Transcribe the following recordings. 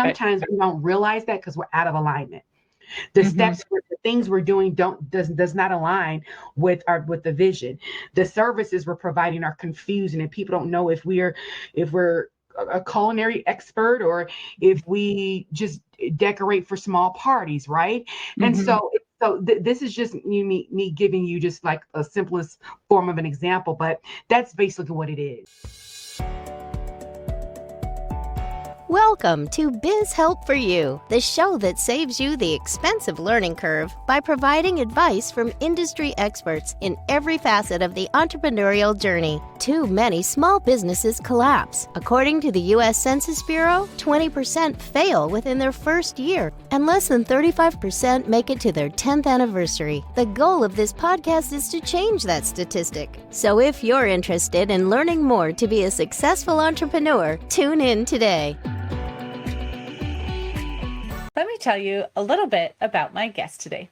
Right. Sometimes we don't realize that because we're out of alignment. The Mhm. steps, the things we're doing does not align with the vision. The services we're providing are confusing, and people don't know if we're a culinary expert or if we just decorate for small parties, right? And Mhm. so this is just me giving you just like a simplest form of an example, but that's basically what it is. Welcome to Biz Help for You, the show that saves you the expensive learning curve by providing advice from industry experts in every facet of the entrepreneurial journey. Too many small businesses collapse. According to the U.S. Census Bureau, 20% fail within their first year, and less than 35% make it to their 10th anniversary. The goal of this podcast is to change that statistic. So if you're interested in learning more to be a successful entrepreneur, tune in today. Let me tell you a little bit about my guest today.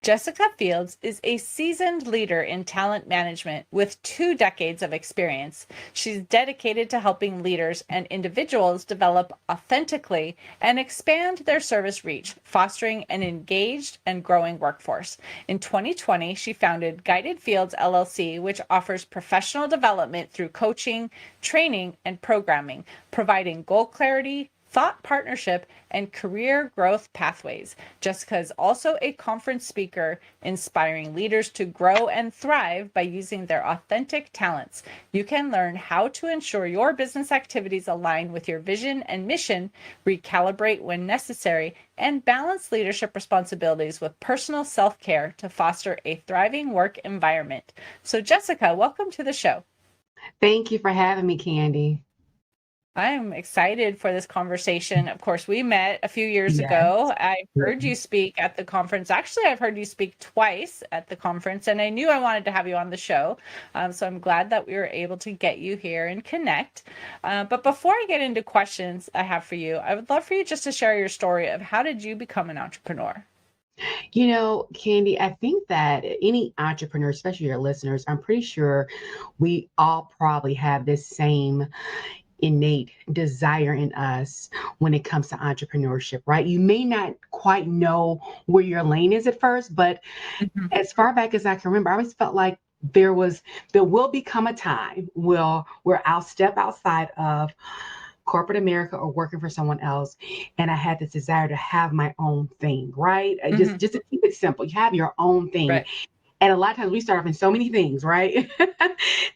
Jessica Fields is a seasoned leader in talent management with 2 decades of experience. She's dedicated to helping leaders and individuals develop authentically and expand their service reach, fostering an engaged and growing workforce. In 2020, she founded Guided Fields LLC, which offers professional development through coaching, training, and programming, providing goal clarity, thought partnership, and career growth pathways. Jessica is also a conference speaker, inspiring leaders to grow and thrive by using their authentic talents. You can learn how to ensure your business activities align with your vision and mission, recalibrate when necessary, and balance leadership responsibilities with personal self-care to foster a thriving work environment. So, Jessica, welcome to the show. Thank you for having me, Candy. I'm excited for this conversation. Of course, we met a few years Yes. ago. I heard you speak at the conference. Actually, I've heard you speak twice at the conference, and I knew I wanted to have you on the show. So I'm glad that we were able to get you here and connect. But before I get into questions I have for you, I would love for you just to share your story of how did you become an entrepreneur? Candy, I think that any entrepreneur, especially your listeners, I'm pretty sure we all probably have this same innate desire in us when it comes to entrepreneurship, right? You may not quite know where your lane is at first, but Mhm. as far back as I can remember, I always felt like there will become a time where I'll step outside of corporate America or working for someone else. And I had this desire to have my own thing, right? Mhm. Just to keep it simple, you have your own thing. Right. And a lot of times we start off in so many things, right?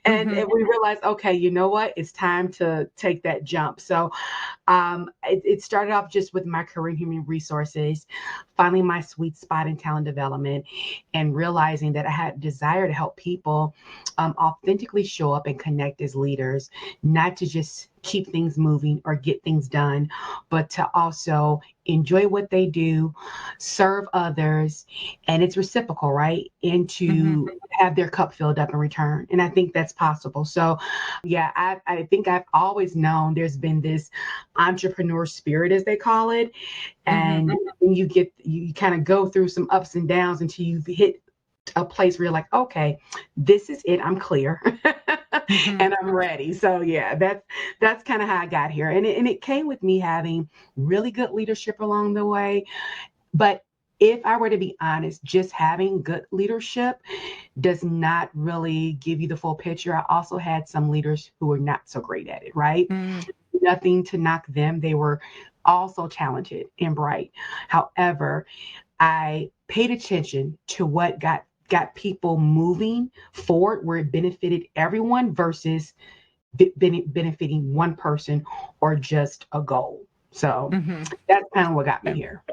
And Mhm. we realize, okay, you know what? It's time to take that jump. So it started off just with my career in human resources, finding my sweet spot in talent development, and realizing that I had a desire to help people authentically show up and connect as leaders, not to just keep things moving or get things done, but to also enjoy what they do, serve others, and it's reciprocal, right? And Mhm. to have their cup filled up in return. And I think that's possible. So, yeah, I think I've always known there's been this entrepreneur spirit, as they call it. Mhm. And you kind of go through some ups and downs until you hit a place where you're like, okay, this is it. I'm clear Mhm. and I'm ready. So yeah, that's kind of how I got here. And it came with me having really good leadership along the way. But if I were to be honest, just having good leadership does not really give you the full picture. I also had some leaders who were not so great at it, right? Mhm. Nothing to knock them. They were also talented and bright. However, I paid attention to what got people moving forward where it benefited everyone versus benefiting one person or just a goal. So Mhm. that's kind of what got me here.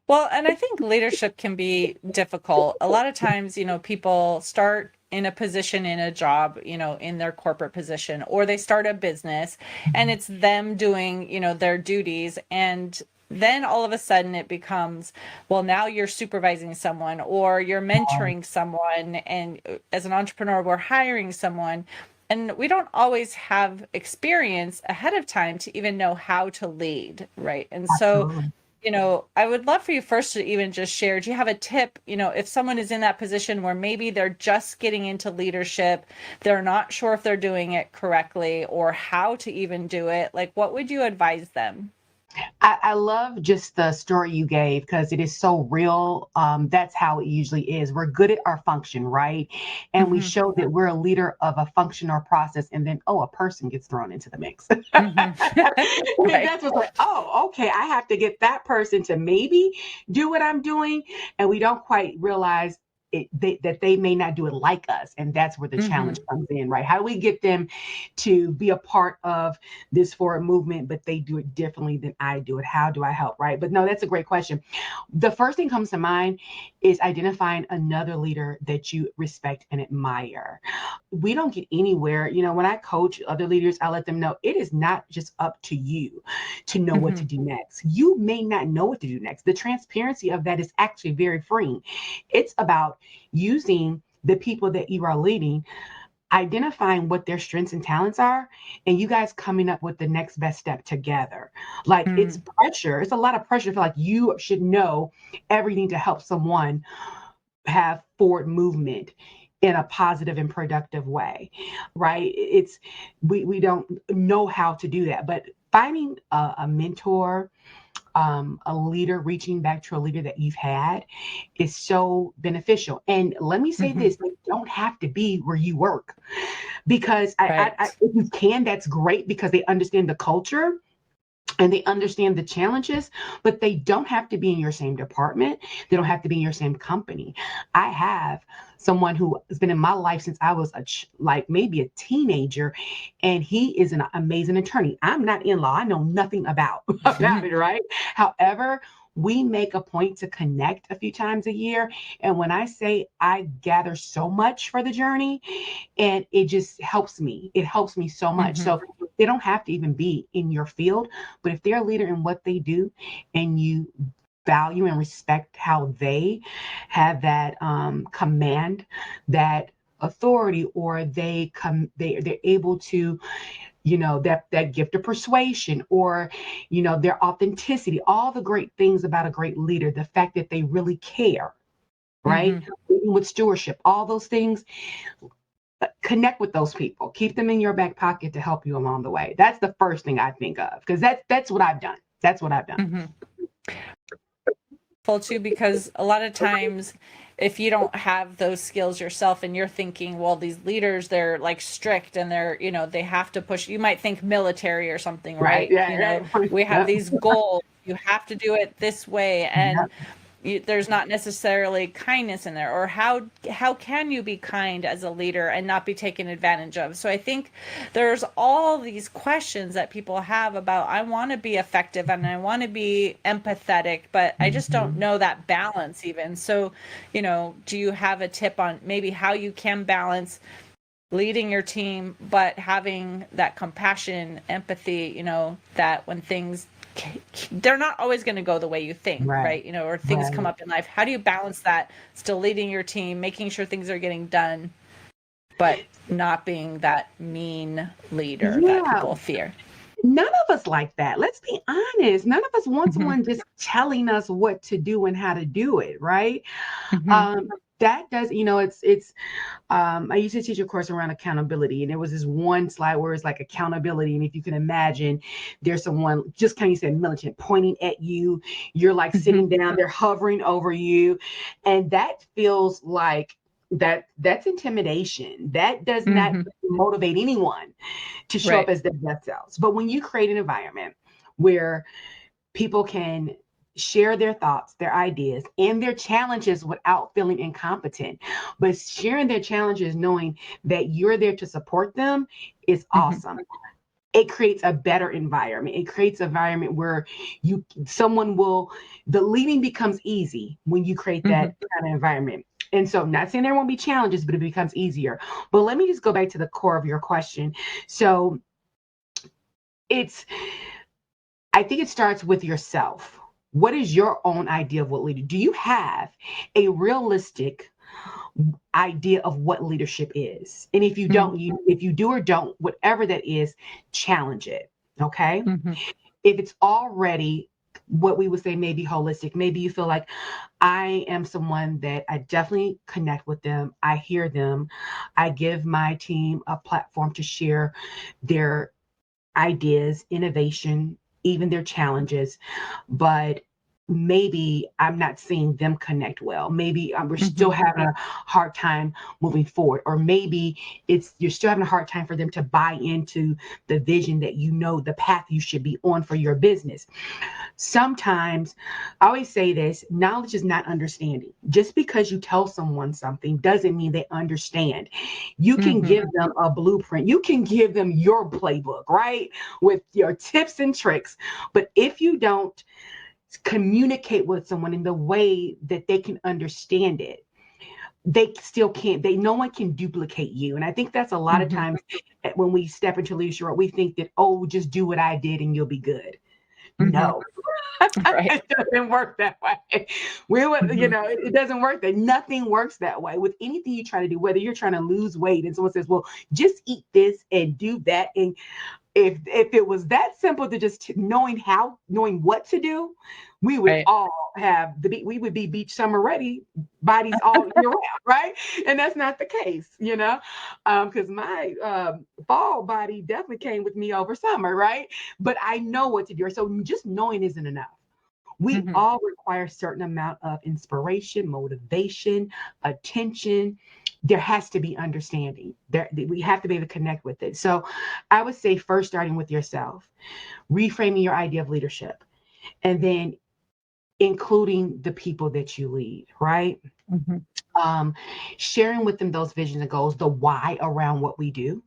Well, and I think leadership can be difficult. A lot of times, people start in a position in a job, in their corporate position, or they start a business and it's them doing, their duties. And then all of a sudden it becomes, well, now you're supervising someone or you're mentoring someone. And as an entrepreneur, we're hiring someone. And we don't always have experience ahead of time to even know how to lead, right? And so, Absolutely. I would love for you first to even just share, do you have a tip, if someone is in that position where maybe they're just getting into leadership, they're not sure if they're doing it correctly or how to even do it, like what would you advise them? I love just the story you gave because it is so real. That's how it usually is. We're good at our function, right? And we Hmm. show that we're a leader of a function or process, and then, oh, a person gets thrown into the mix. Hmm. And then Right. that's what's like, oh, okay, I have to get that person to maybe do what I'm doing. And we don't quite realize that they may not do it like us. And that's where the Hmm. challenge comes in, right? How do we get them to be a part of this forward movement, but they do it differently than I do it? How do I help, right? But no, that's a great question. The first thing comes to mind is identifying another leader that you respect and admire. We don't get anywhere. When I coach other leaders, I let them know it is not just up to you to know what to Hmm. do next. You may not know what to do next. The transparency of that is actually very freeing. It's about using the people that you are leading, identifying what their strengths and talents are, and you guys coming up with the next best step together. Like, it's pressure. It's a lot of pressure. I feel like you should know everything to help someone have forward movement in a positive and productive way, right? We don't know how to do that, but finding a mentor, a leader, reaching back to a leader that you've had is so beneficial. And let me say Hmm. this, they don't have to be where you work, because Right. if you can, that's great, because they understand the culture and they understand the challenges, but they don't have to be in your same department. They don't have to be in your same company. I have someone who has been in my life since I was like maybe a teenager, and he is an amazing attorney. I'm not in law. I know nothing about about it, right? However, we make a point to connect a few times a year. And when I say I gather so much for the journey, and it just helps me. It helps me so much. Hmm. So they don't have to even be in your field, but if they're a leader in what they do and you value and respect how they have that command, that authority, or they're able to, that gift of persuasion, or their authenticity, all the great things about a great leader, the fact that they really care, right? Hmm. With stewardship, all those things, connect with those people, keep them in your back pocket to help you along the way. That's the first thing I think of, because that's what I've done. That's what I've done. Hmm. Full too, because a lot of times if you don't have those skills yourself and you're thinking, well, these leaders, they're like strict and they're, they have to push, you might think military or something, Right? right? Yeah, right. We have Yep. these goals, you have to do it this way, and Yep. there's not necessarily kindness in there, or how can you be kind as a leader and not be taken advantage of? So I think there's all these questions that people have about, I want to be effective and I want to be empathetic, but I just don't Mhm. know that balance even. So, do you have a tip on maybe how you can balance leading your team but having that compassion, empathy, that when things, they're not always going to go the way you think, Right. right? Or things come Right. up in life. How do you balance that, still leading your team, making sure things are getting done, but not being that mean leader that Yeah. people fear? None of us like that. Let's be honest. None of us want Hmm. someone just telling us what to do and how to do it, right? Hmm. Um, that does, it's I used to teach a course around accountability, and there was this one slide where it's like accountability. And if you can imagine, there's someone, just kind of, you said, militant, pointing at you. You're like Hmm. sitting down, they're hovering over you. And that feels like that's intimidation. That does not Hmm. motivate anyone to show up Right. as their best selves. But when you create an environment where people can share their thoughts, their ideas, and their challenges without feeling incompetent, but sharing their challenges knowing that you're there to support them, is Hmm. awesome. It creates a better environment. It creates an environment where the leading becomes easy when you create Hmm. that kind of environment. And so, not saying there won't be challenges, but it becomes easier. But let me just go back to the core of your question. So it's I think it starts with yourself. What is your own idea of what leader? Do you have a realistic idea of what leadership is? And if you Hmm. don't, if you do or don't, whatever that is, challenge it. Okay. Hmm. If it's already what we would say maybe holistic, maybe you feel like, I am someone that I definitely connect with them. I hear them. I give my team a platform to share their ideas, innovation, even their challenges, but maybe I'm not seeing them connect well. Maybe we're still having a hard time moving forward, or maybe you're still having a hard time for them to buy into the vision that the path you should be on for your business. Sometimes, I always say this, knowledge is not understanding. Just because you tell someone something doesn't mean they understand. You can give them a blueprint. You can give them your playbook, right? With your tips and tricks. But if you don't communicate with someone in the way that they can understand it, they still can't, no one can duplicate you. And I think that's a lot of times when we step into leadership, we think that, oh, just do what I did and you'll be good. No, Right. it doesn't work that way. It doesn't work that. Nothing works that way with anything you try to do, whether you're trying to lose weight and someone says, well, just eat this and do that. And if it was that simple to just knowing what to do, we would all have we would be beach summer ready bodies all year round, right? And that's not the case, because my fall body definitely came with me over summer, right? But I know what to do. So just knowing isn't enough. We all require a certain amount of inspiration, motivation, attention. There has to be understanding. We have to be able to connect with it. So I would say first starting with yourself, reframing your idea of leadership, and then including the people that you lead, right? Sharing with them those visions and goals, the why around what we do,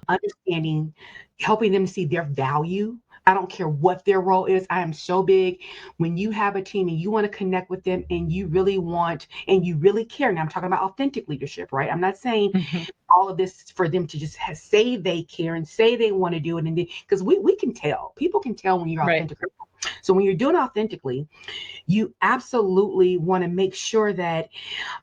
understanding, helping them see their value. I don't care what their role is. I am so big. When you have a team and you want to connect with them and you really want, and you really care. And I'm talking about authentic leadership, right? I'm not saying all of this for them to just say they care and say they want to do it. And because we can tell, people can tell when you're authentic. So when you're doing authentically, you absolutely want to make sure that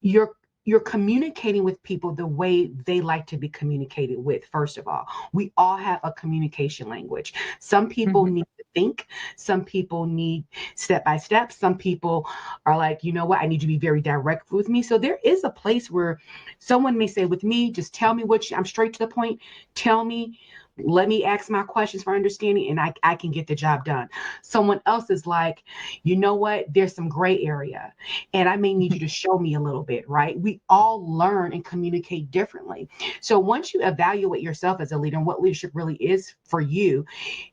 you're communicating with people the way they like to be communicated with. First of all, we all have a communication language. Some people need to think. Some people need step by step. Some people are like, you know what? I need you to be very direct with me. So there is a place where someone may say, with me, just tell me I'm straight to the point. Tell me. Let me ask my questions for understanding, and I can get the job done. Someone else is like, you know what? There's some gray area, and I may need you to show me a little bit, right? We all learn and communicate differently. So once you evaluate yourself as a leader and what leadership really is for you,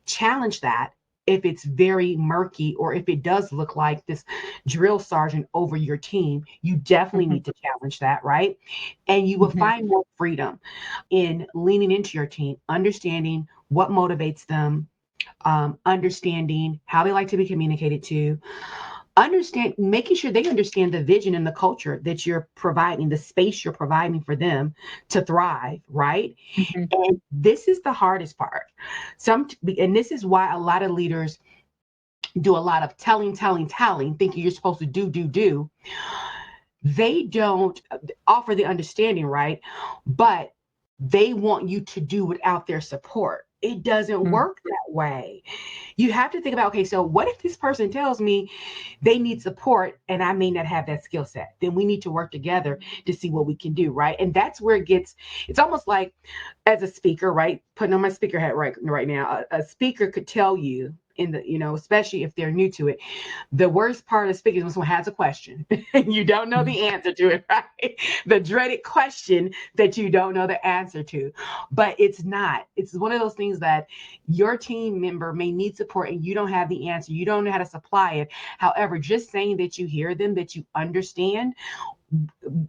challenge that. If it's very murky, or if it does look like this drill sergeant over your team, you definitely need to challenge that, right? And you will find more freedom in leaning into your team, understanding what motivates them, understanding how they like to be communicated to, making sure they understand the vision and the culture that you're providing, the space you're providing for them to thrive, right? And this is the hardest part. And this is why a lot of leaders do a lot of telling, thinking you're supposed to do. They don't offer the understanding, right? But they want you to do without their support. It doesn't work that way. You have to think about, okay, so what if this person tells me they need support and I may not have that skill set? Then we need to work together to see what we can do, right? And that's where it's almost like, as a speaker, right? Putting on my speaker hat right now, a speaker could tell you, especially if they're new to it, the worst part of speaking is when someone has a question and you don't know the answer to it, right? The dreaded question that you don't know the answer to. But it's one of those things that your team member may need support and you don't have the answer. You don't know how to supply it. However, just saying that you hear them, that you understand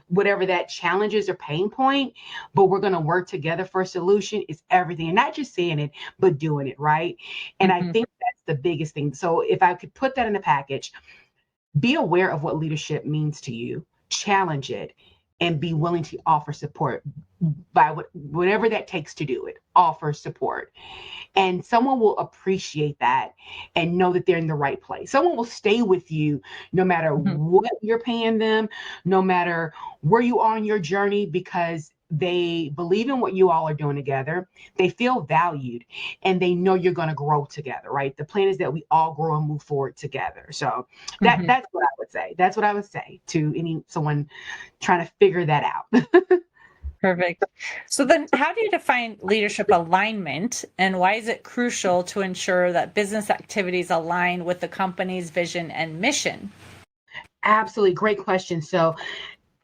whatever that challenge is or pain point, but we're going to work together for a solution, is everything. And not just saying it, but doing it, right? And I think that's the biggest thing. So if I could put that in a package, be aware of what leadership means to you, challenge it, and be willing to offer support by whatever that takes to do it. Offer support. And someone will appreciate that and know that they're in the right place. Someone will stay with you no matter what you're paying them, no matter where you are on your journey, because they believe in what you all are doing together. They feel valued and they know you're going to grow together, right? The plan is that we all grow and move forward together. So that's what I would say. That's what I would say to someone trying to figure that out. Perfect. So then how do you define leadership alignment, and why is it crucial to ensure that business activities align with the company's vision and mission? Absolutely. Great question. So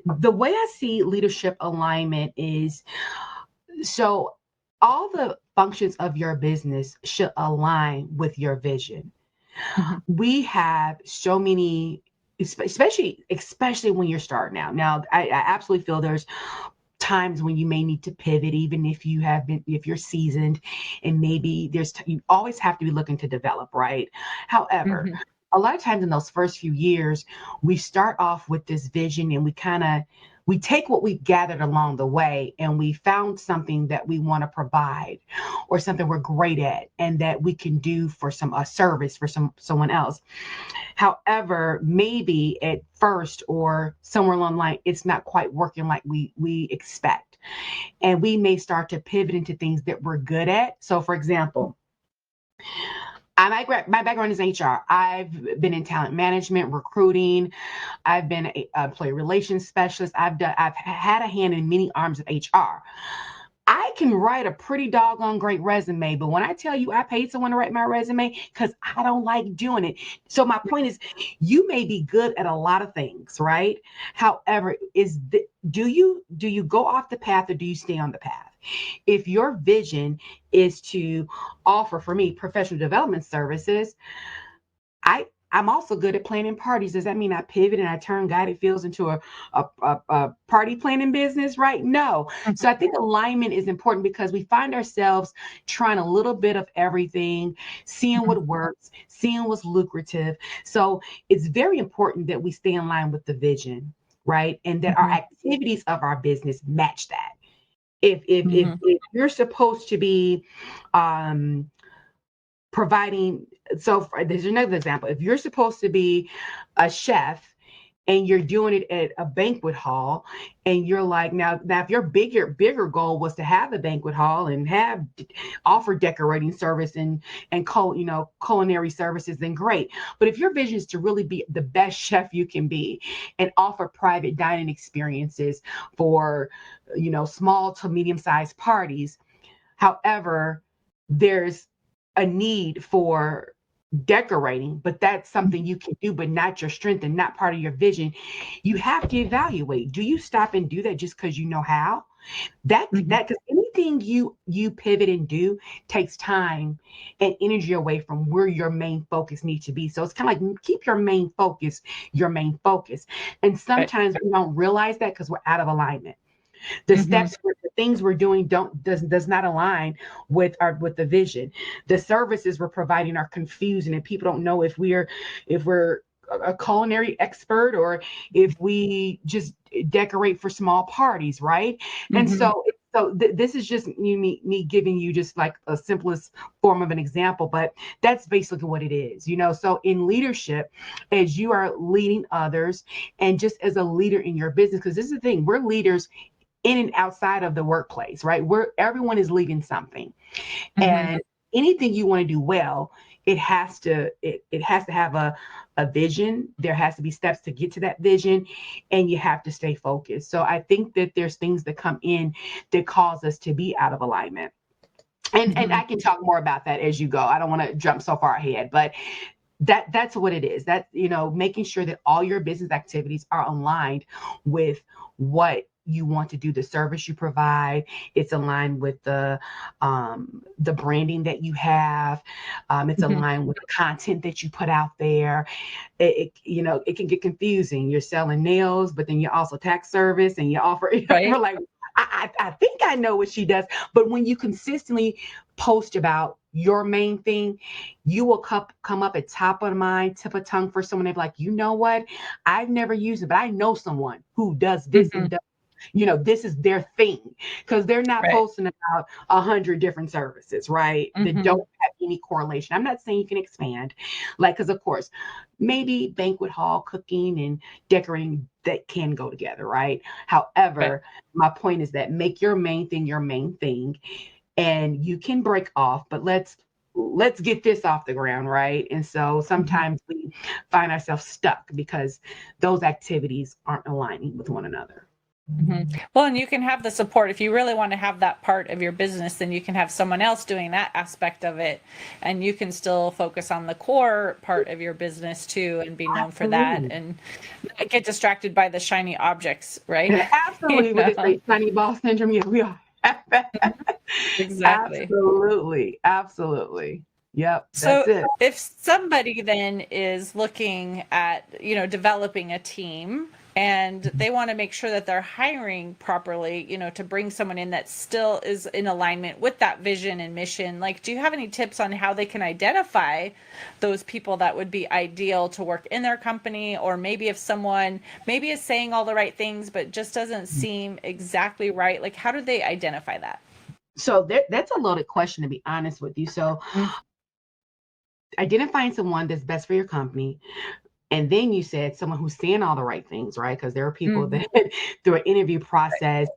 the way I see leadership alignment is, so all the functions of your business should align with your vision. Mhm. We have so many, especially when you're starting out. Now, I absolutely feel there's times when you may need to pivot, even if you're seasoned, and maybe you always have to be looking to develop, right? However, Mhm. a lot of times in those first few years, we start off with this vision, and we take what we've gathered along the way, and we found something that we want to provide, or something we're great at and that we can do for a service for someone else. However, maybe at first or somewhere along the line, it's not quite working like we expect. And we may start to pivot into things that we're good at. So, for example, my background is HR. I've been in talent management, recruiting. I've been a employee relations specialist. I've had a hand in many arms of HR. I can write a pretty doggone great resume, but when I tell you I paid someone to write my resume, because I don't like doing it. So my point is, you may be good at a lot of things, right? However, do you go off the path, or do you stay on the path? If your vision is to offer, for me, professional development services, I'm also good at planning parties. Does that mean I pivot and I turn guided fields into a party planning business? Right? No. So I think alignment is important, because we find ourselves trying a little bit of everything, seeing Mhm. what works, seeing what's lucrative. So it's very important that we stay in line with the vision, right? And that our Mhm. activities of our business match that. If Mhm. you're supposed to be um providing, there's another example. If you're supposed to be a chef and you're doing it at a banquet hall, and you're like, now if your bigger goal was to have a banquet hall and offer decorating service and culinary services, then great. But if your vision is to really be the best chef you can be and offer private dining experiences for small to medium sized parties, however, there's a need for decorating, but that's something you can do, but not your strength and not part of your vision. You have to evaluate. Do you stop and do that just because you know how? Mhm. Because anything you pivot and do takes time and energy away from where your main focus needs to be. So it's kind of like, keep your main focus. And Right. sometimes we don't realize that because we're out of alignment. The Mhm. the things we're doing does not align with the vision. The services we're providing are confusing, and people don't know if we're a culinary expert, or if we just decorate for small parties, right? And Mhm. so this is just me giving you just like a simplest form of an example, but that's basically what it is. So in leadership, as you are leading others, and just as a leader in your business, because this is the thing, we're leaders in and outside of the workplace, right? Where everyone is leading something. Mhm. And anything you want to do well, it has to have a vision. There has to be steps to get to that vision, and you have to stay focused. So I think that there's things that come in that cause us to be out of alignment. And Mhm. I can talk more about that as you go. I don't want to jump so far ahead, but that's what it is. That, making sure that all your business activities are aligned with what you want to do, the service you provide. It's aligned with the branding that you have. It's Mhm. aligned with the content that you put out there. It can get confusing. You're selling nails, but then you're also tax service, and you offer, Right. we're like, I think I know what she does. But when you consistently post about your main thing, you will come up at top of mind, tip of tongue for someone. They're like, you know what? I've never used it, but I know someone who does this Mhm. and does. This is their thing, because they're not Right. posting about 100 different services, right? That Mhm. don't have any correlation. I'm not saying you can expand, like, because of course, maybe banquet hall cooking and decorating, that can go together, right? Right. However, my point is that make your main thing your main thing, and you can break off, but let's get this off the ground, right? And so Mhm. sometimes we find ourselves stuck because those activities aren't aligning with one another. Well, and you can have the support if you really want to have that part of your business, then you can have someone else doing that aspect of it, and you can still focus on the core part of your business too and be known for that Absolutely. and not get distracted by the shiny objects, right? Absolutely. What they say, sunny ball syndrome. Yeah, we are. Exactly. Absolutely. Absolutely. Yep, So that's it. if somebody then is looking at, developing a team and they want to make sure that they're hiring properly, to bring someone in that still is in alignment with that vision and mission, like, do you have any tips on how they can identify those people that would be ideal to work in their company? Or maybe if someone maybe is saying all the right things, but just doesn't seem exactly right, like, how do they identify that? So that's a loaded question, to be honest with you. So identifying someone that's best for your company. And then you said someone who's saying all the right things, right? Because there are people Mm-hmm. that through an interview process,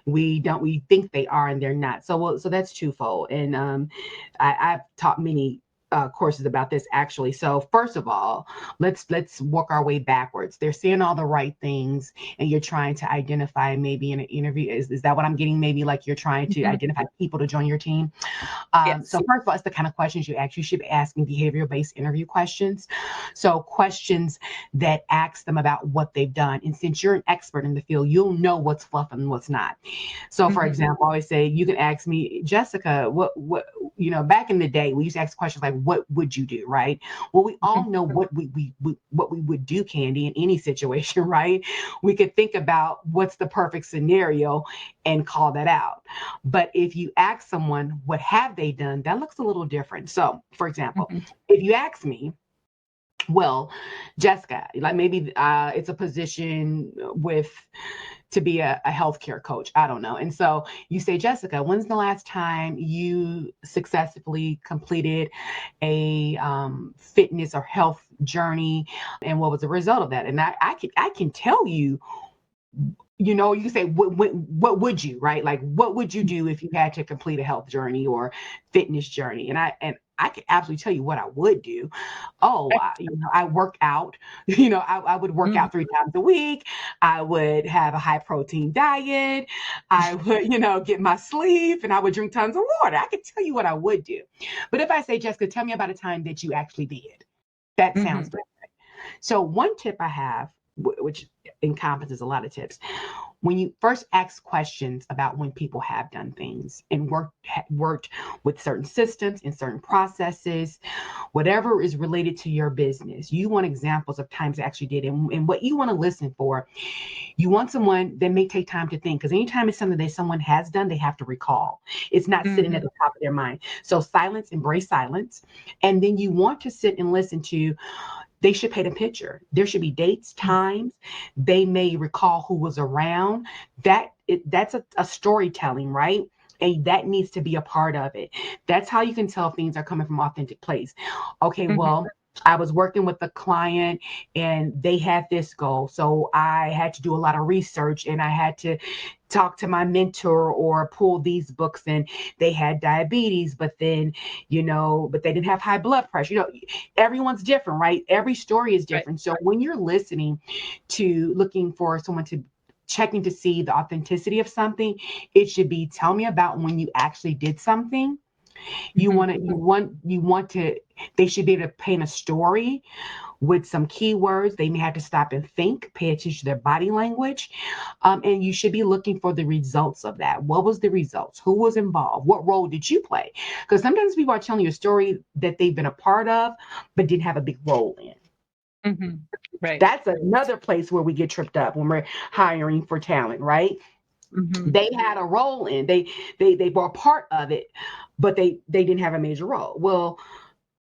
we think they are and they're not. So that's twofold. And I've taught many courses about this actually. So first of all, let's work our way backwards. They're saying all the right things, and you're trying to identify maybe in an interview. Is that what I'm getting? Maybe like you're trying to identify people to join your team. So Yes. first of all, it's the kind of questions you ask. You should be asking behavioral-based interview questions. So questions that ask them about what they've done. And since you're an expert in the field, you'll know what's fluff and what's not. So for Mm-hmm. example, I always say, you can ask me, Jessica, what, back in the day, we used to ask questions like, what would you do? Right. Well, we all know what what we would do, Candy, in any situation, right? We could think about what's the perfect scenario and call that out. But if you ask someone, what have they done? That looks a little different. So, for example, Mm-hmm. if you ask me, well, Jessica, like maybe it's a position with to be a healthcare coach. I don't know. And so you say, Jessica, when's the last time you successfully completed a fitness or health journey, and what was the result of that? And I can tell you, you can say, what would you, right? Like, what would you do if you had to complete a health journey or fitness journey? And I can absolutely tell you what I would do. Oh, I work out. I would work Mm-hmm. out 3 times a week. I would have a high protein diet. I would, get my sleep, and I would drink tons of water. I could tell you what I would do. But if I say, Jessica, tell me about a time that you actually did, that sounds Mm-hmm. good. So one tip I have, which encompasses a lot of tips, when you first ask questions about when people have done things and worked with certain systems and certain processes, whatever is related to your business, you want examples of times they actually did. And what you want to listen for, you want someone that may take time to think, because anytime it's something that someone has done, they have to recall. It's not sitting at Mm-hmm. the top of their mind. So silence, embrace silence. And then you want to sit and listen to, they should paint a picture. There should be dates, times. They may recall who was around. That's a storytelling, right? And that needs to be a part of it. That's how you can tell if things are coming from authentic place. Okay, Mm-hmm. well, I was working with a client and they had this goal. So I had to do a lot of research, and I had to talk to my mentor or pull these books, and they had diabetes, but then, but they didn't have high blood pressure. Everyone's different, right? Every story is Right. different. So when you're listening to looking for someone to checking to see the authenticity of something, it should be, tell me about when you actually did something. Mm-hmm. You want to, they should be able to paint a story with some keywords. They may have to stop and think, pay attention to their body language. And you should be looking for the results of that. What was the results? Who was involved? What role did you play? Because sometimes people are telling you a story that they've been a part of, but didn't have a big role in. Mm-hmm. Right. That's another place where we get tripped up when we're hiring for talent, right? Mm-hmm. They had a role in, they were a part of it, but they didn't have a major role. Well,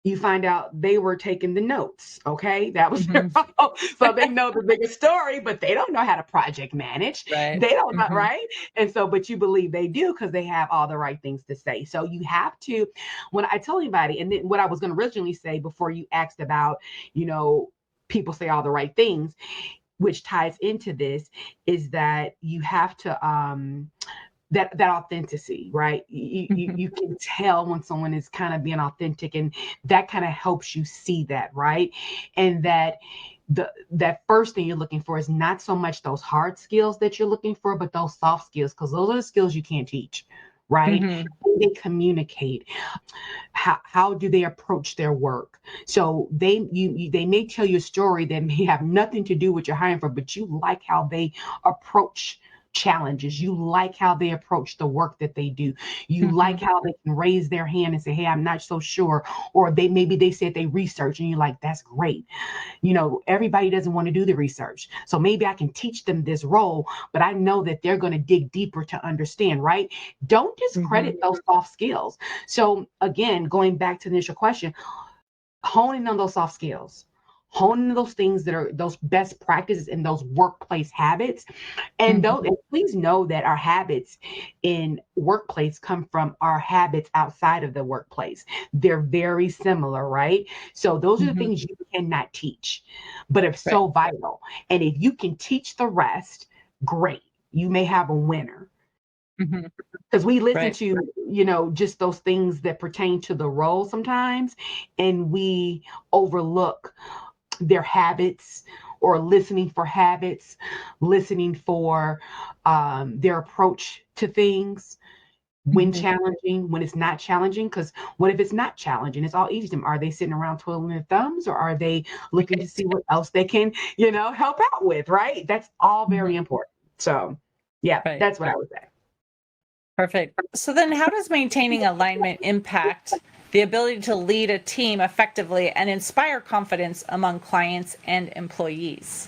you find out they were taking the notes. Okay. That was their Mm-hmm. role. So they know the bigger story, but they don't know how to project manage. Right. They don't know, Mm-hmm. right? And so, but you believe they do because they have all the right things to say. So you have to, when I tell anybody, and then what I was going to originally say before you asked about, people say all the right things, which ties into this, is that you have to that authenticity, right? You can tell when someone is kind of being authentic, and that kind of helps you see that, right? And that that first thing you're looking for is not so much those hard skills that you're looking for, but those soft skills, because those are the skills you can't teach, right? Mhm. How they communicate, how do they approach their work? So they may tell you a story that may have nothing to do with your hiring for, but you like how they approach challenges. You like how they approach the work that they do. You like Mhm. how they can raise their hand and say, hey, I'm not so sure. Or maybe they said they research and you're like, that's great. Everybody doesn't want to do the research. So maybe I can teach them this role, but I know that they're going to dig deeper to understand, right? Don't discredit Mhm. those soft skills. So again, going back to the initial question, honing on those soft skills, honing those things that are those best practices and those workplace habits. And Mhm. those, and please know that our habits in workplace come from our habits outside of the workplace. They're very similar, right? So those are the Mhm. things you cannot teach, but are Right. so vital. And if you can teach the rest, great. You may have a winner. Mhm. Because we listen Right. to, just those things that pertain to the role sometimes, and we overlook their habits, or listening for habits, listening for their approach to things when Mhm. challenging, when it's not challenging. Because what if it's not challenging? It's all easy to them. Are they sitting around twiddling their thumbs, or are they looking to see what else they can, help out with, right? That's all very Mhm. important. So, yeah, Right. that's what I would say. Perfect. So then how does maintaining alignment impact the ability to lead a team effectively and inspire confidence among clients and employees?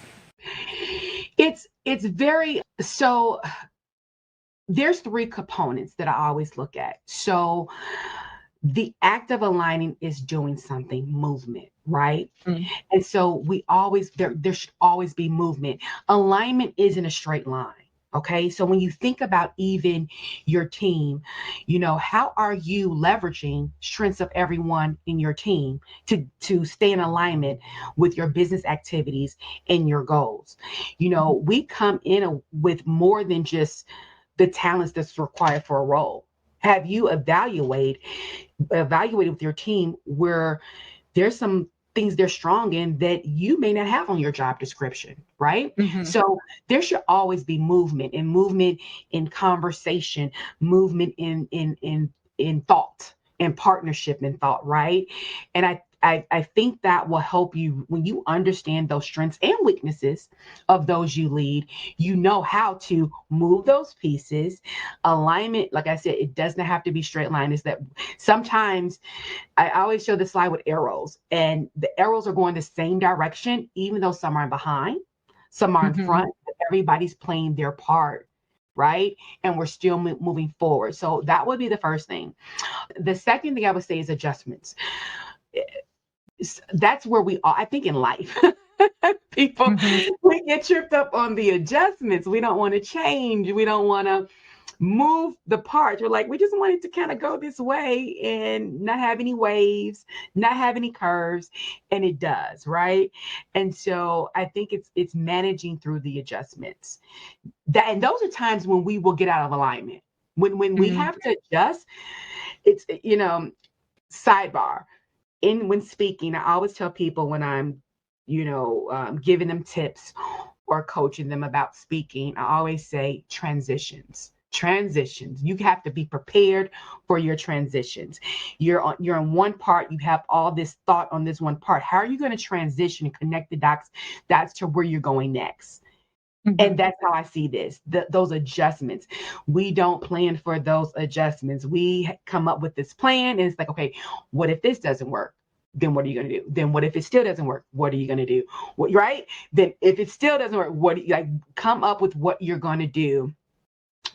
It's very so there's three components that I always look at. So the act of aligning is doing something, movement, right? Mm. And so there should always be movement. Alignment isn't a straight line. Okay. So when you think about even your team, how are you leveraging strengths of everyone in your team to stay in alignment with your business activities and your goals? We come in with more than just the talents that's required for a role. Have you evaluated with your team where there's some things they're strong in that you may not have on your job description, right? Mhm. So there should always be movement, and movement in conversation, movement in thought, and partnership in thought, right? And I think that will help you when you understand those strengths and weaknesses of those you lead. You know how to move those pieces. Alignment, like I said, it doesn't have to be straight line. Is that sometimes I always show the slide with arrows, and the arrows are going the same direction, even though some are behind, some are in Mhm. front. But everybody's playing their part, right? And we're still moving forward. So that would be the first thing. The second thing I would say is adjustments. That's where we are, I think, in life. People, Mhm. we get tripped up on the adjustments. We don't want to change. We don't want to move the parts. We're like, we just want it to kind of go this way and not have any waves, not have any curves, and it does, right? And so I think it's managing through the adjustments. And those are times when we will get out of alignment. When we Mhm. have to adjust, it's sidebar. When speaking, I always tell people when I'm, giving them tips or coaching them about speaking, I always say transitions. Transitions. You have to be prepared for your transitions. You're on one part, you have all this thought on this one part. How are you going to transition and connect the dots? That's to where you're going next. And Mhm. that's how I see this, those adjustments. We don't plan for those adjustments. We come up with this plan, and it's like, okay, what if this doesn't work? Then what are you going to do? Then what if it still doesn't work? What are you going to do? Right? Then if it still doesn't work, come up with what you're going to do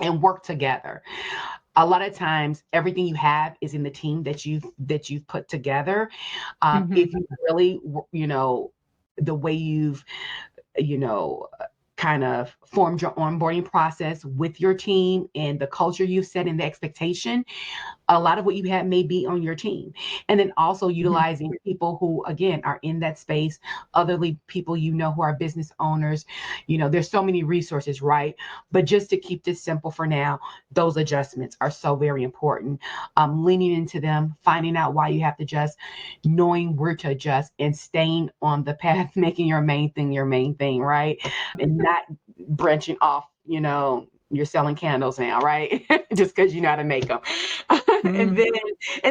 and work together. A lot of times, everything you have is in the team that you've put together. Mhm. If you really, the way you've, you know, kind of formed your onboarding process with your team and the culture you've set and the expectation, a lot of what you have may be on your team. And then also utilizing people who, again, are in that space, otherly people, who are business owners. There's so many resources, right? But just to keep this simple for now, those adjustments are so very important. Leaning into them, finding out why you have to adjust, knowing where to adjust, and staying on the path, making your main thing, right? And not branching off, you're selling candles now, right? Just because you know how to make them. and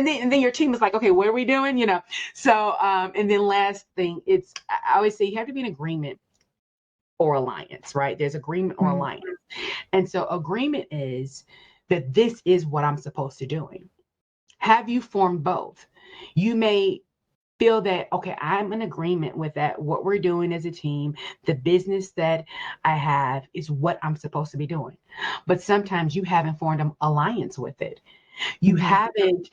then your team is like, okay, what are we doing? So and then last thing, I always say you have to be in agreement or alliance, right? There's agreement or alliance. And so agreement is that this is what I'm supposed to doing. Have you formed both? You may feel that, okay, I'm in agreement with that. What we're doing as a team, the business that I have is what I'm supposed to be doing. But sometimes you haven't formed an alliance with it. You haven't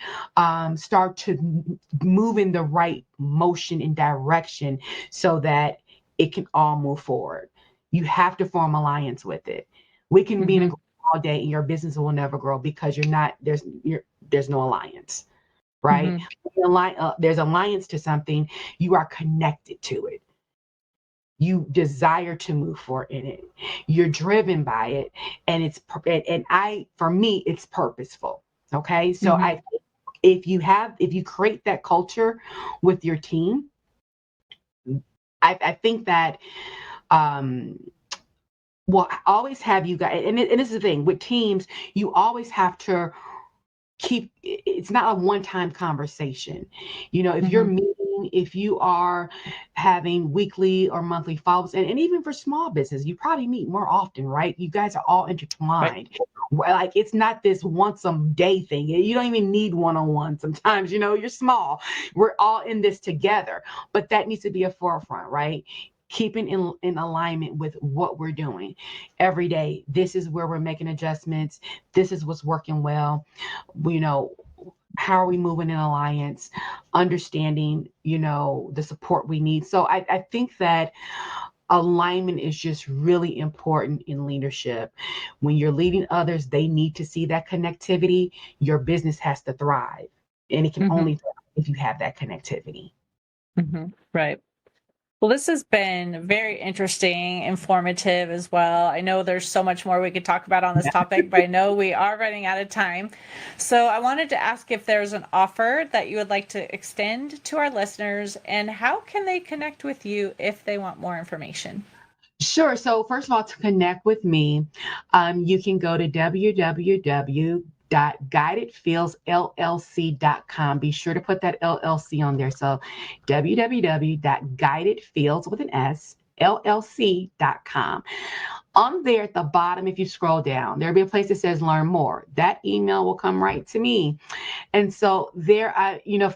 start to move in the right motion and direction so that it can all move forward. You have to form alliance with it. We can be in a group all day and your business will never grow because there's no alliance. Right? There's alliance to something. You are connected to it. You desire to move forward in it. You're driven by it, and for me, it's purposeful. Okay, so if you create that culture with your team, I think that I always have you guys, and this is the thing with teams, you always have to it's not a one-time conversation. If you're meeting, if you are having weekly or monthly follow-ups, and even for small business, you probably meet more often, right? You guys are all intertwined. Right. Like it's not this once a day thing. You don't even need one-on-one sometimes, you're small. We're all in this together, but that needs to be a forefront, right? Keeping in alignment with what we're doing every day. This is where we're making adjustments. This is what's working well. How are we moving in alliance? Understanding, the support we need. So I think that alignment is just really important in leadership. When you're leading others, they need to see that connectivity. Your business has to thrive, and it can only thrive if you have that connectivity. Right. Well, this has been very interesting, informative as well. I know there's so much more we could talk about on this topic, but I know we are running out of time. So I wanted to ask if there's an offer that you would like to extend to our listeners, and how can they connect with you if they want more information? Sure. So first of all, to connect with me, you can go to www.guidedfieldsllc.com. Be sure to put that LLC on there. So www.guidedfields with an S, LLC.com. On there at the bottom, if you scroll down, there'll be a place that says learn more. That email will come right to me. And so there,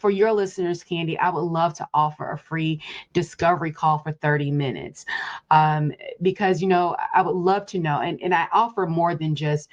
for your listeners, Candy, I would love to offer a free discovery call for 30 minutes because, I would love to know. And I offer more than just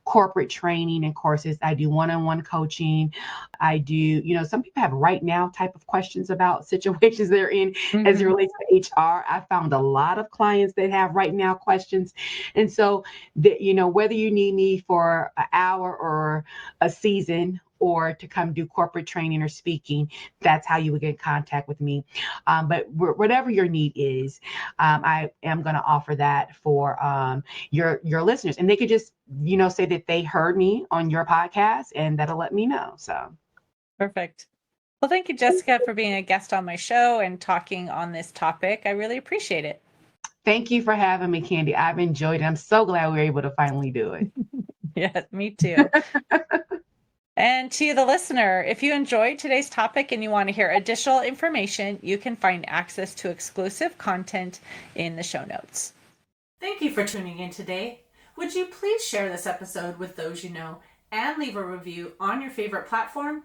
corporate training and courses. I do one-on-one coaching. I do, some people have right now type of questions about situations they're in as it relates to HR. I found a lot of clients that have right now questions. And so, whether you need me for an hour or a season or to come do corporate training or speaking, that's how you would get in contact with me. But whatever your need is, I am going to offer that for your listeners. And they could just, say that they heard me on your podcast, and that'll let me know. So perfect. Well, thank you, Jessica, for being a guest on my show and talking on this topic. I really appreciate it. Thank you for having me, Candy. I've enjoyed it. I'm so glad we were able to finally do it. Yeah, me too. And to the listener, if you enjoyed today's topic and you want to hear additional information, you can find access to exclusive content in the show notes. Thank you for tuning in today. Would you please share this episode with those you know and leave a review on your favorite platform?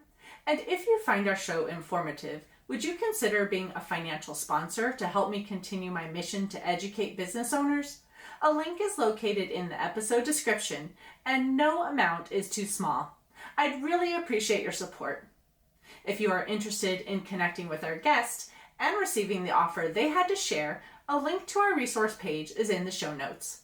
And if you find our show informative, would you consider being a financial sponsor to help me continue my mission to educate business owners? A link is located in the episode description, and no amount is too small. I'd really appreciate your support. If you are interested in connecting with our guest and receiving the offer they had to share, A link to our resource page is in the show notes.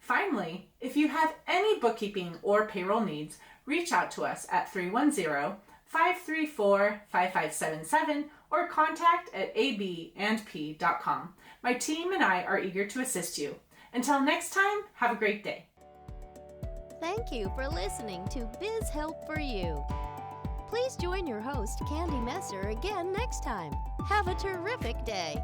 Finally, if you have any bookkeeping or payroll needs, reach out to us at 310-534-5577 or contact@abandp.com. My team and I are eager to assist you. Until next time, have a great day. Thank you for listening to Biz Help for You. Please join your host, Candy Messer, again next time. Have a terrific day.